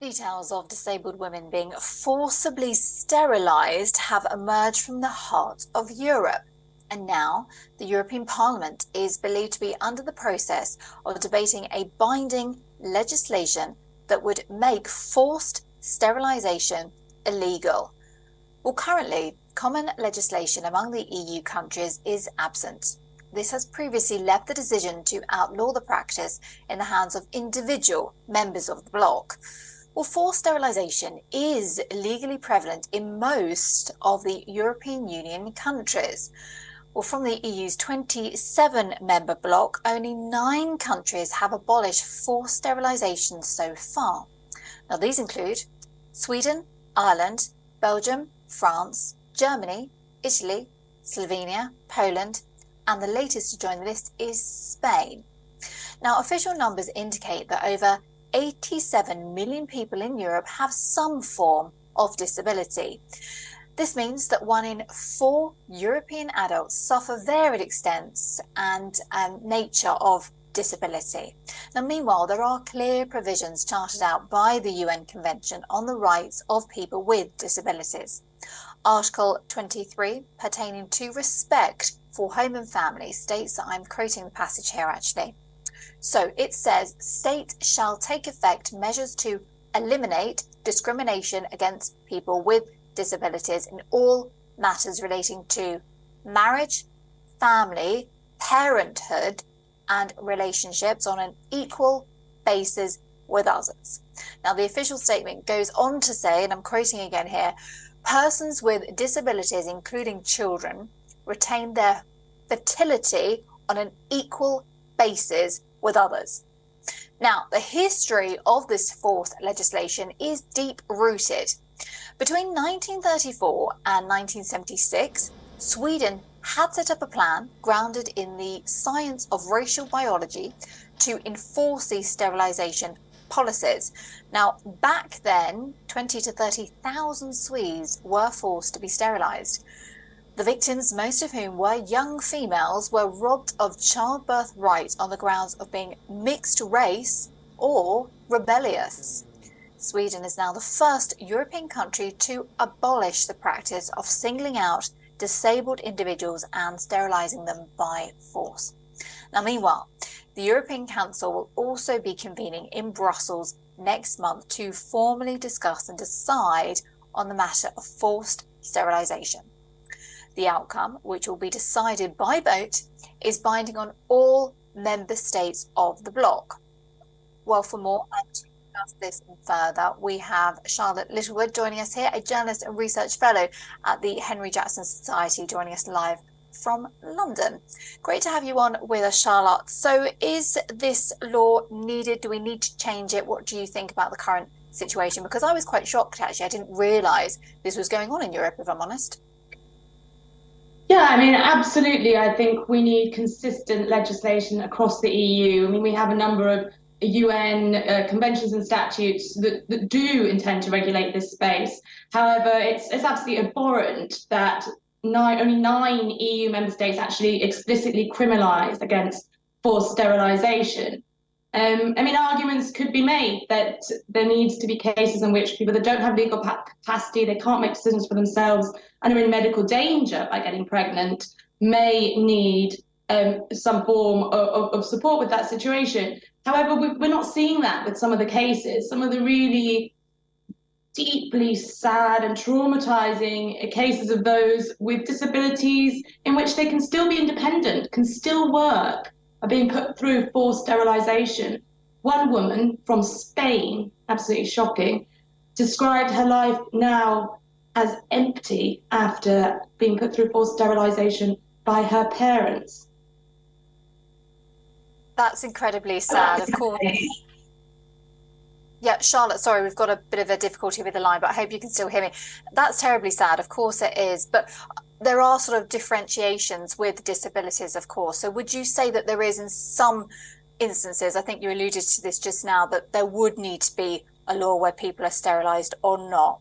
Details of disabled women being forcibly sterilised have emerged from the heart of Europe. And now the European Parliament is believed to be under the process of debating a binding legislation that would make forced sterilisation illegal. Well, currently, common legislation among the EU countries is absent. This has previously left the decision to outlaw the practice in the hands of individual members of the bloc. Well, forced sterilisation is legally prevalent in most of the European Union countries. Well, from the EU's 27-member bloc, only 9 countries have abolished forced sterilisation so far. Now, these include Sweden, Ireland, Belgium, France, Germany, Italy, Slovenia, Poland, and the latest to join the list is Spain. Now, official numbers indicate that over 87 million people in Europe have some form of disability. This means that 1 in 4 European adults suffer varied extents and nature of disability. Now, meanwhile, there are clear provisions charted out by the UN Convention on the Rights of People with Disabilities. Article 23, pertaining to respect for home and family, states that I'm quoting the passage here actually. So it says, state shall take effect measures to eliminate discrimination against people with disabilities in all matters relating to marriage, family, parenthood, and relationships on an equal basis with others. Now, the official statement goes on to say, and I'm quoting again here, persons with disabilities, including children, retain their fertility on an equal basis with others. Now, the history of this forced legislation is deep-rooted. Between 1934 and 1976, Sweden had set up a plan grounded in the science of racial biology to enforce these sterilisation policies. Now, back then, 20 to 30,000 Swedes were forced to be sterilised. The victims, most of whom were young females, were robbed of childbirth rights on the grounds of being mixed race or rebellious. Sweden is now the first European country to abolish the practice of singling out disabled individuals and sterilising them by force. Now, meanwhile, the European Council will also be convening in Brussels next month to formally discuss and decide on the matter of forced sterilisation. The outcome, which will be decided by vote, is binding on all member states of the bloc. Well, for more and to discuss this further, we have Charlotte Littlewood joining us here, a journalist and research fellow at the Henry Jackson Society, joining us live from London. Great to have you on with us, Charlotte. So is this law needed? Do we need to change it? What do you think about the current situation? Because I was quite shocked, actually. I didn't realise this was going on in Europe, if I'm honest. Yeah, I mean, absolutely. I think we need consistent legislation across the EU. I mean, we have a number of UN conventions and statutes that do intend to regulate this space. However, it's absolutely abhorrent that only 9 EU member states actually explicitly criminalise against forced sterilisation. I mean, arguments could be made that there needs to be cases in which people that don't have legal capacity, they can't make decisions for themselves, and are in medical danger by getting pregnant, may need some form of support with that situation. However, we're not seeing that with some of the cases. Some of the really deeply sad and traumatizing cases of those with disabilities in which they can still be independent, can still work, are being put through forced sterilisation. One woman from Spain, absolutely shocking, described her life now as empty after being put through forced sterilisation by her parents. That's incredibly sad, of course. Yeah, Charlotte, sorry, we've got a bit of a difficulty with the line, but I hope you can still hear me. That's terribly sad, of course it is, but there are sort of differentiations with disabilities, of course. So would you say that there is in some instances, I think you alluded to this just now, that there would need to be a law where people are sterilised or not?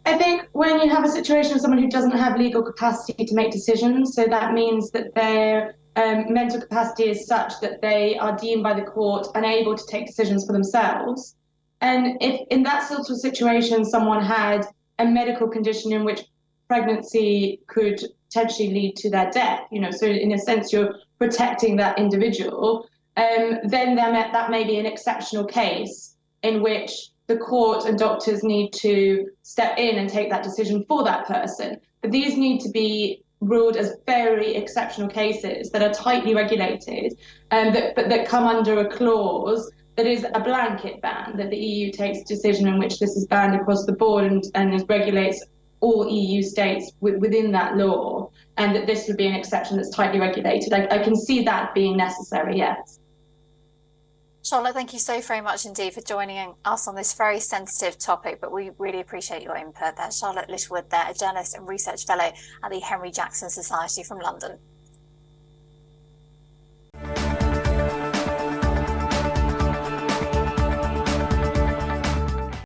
I think when you have a situation of someone who doesn't have legal capacity to make decisions, so that means that their mental capacity is such that they are deemed by the court unable to take decisions for themselves, And if in that sort of situation someone had a medical condition in which pregnancy could potentially lead to their death, so in a sense you're protecting that individual, then that may be an exceptional case in which the court and doctors need to step in and take that decision for that person. But these need to be ruled as very exceptional cases that are tightly regulated and that come under a clause that is a blanket ban, that the EU takes a decision in which this is banned across the board and regulates all EU states within that law, and that this would be an exception that's tightly regulated. I can see that being necessary, yes. Charlotte, thank you so very much indeed for joining us on this very sensitive topic, but we really appreciate your input. That's Charlotte Littlewood there, a journalist and research fellow at the Henry Jackson Society from London.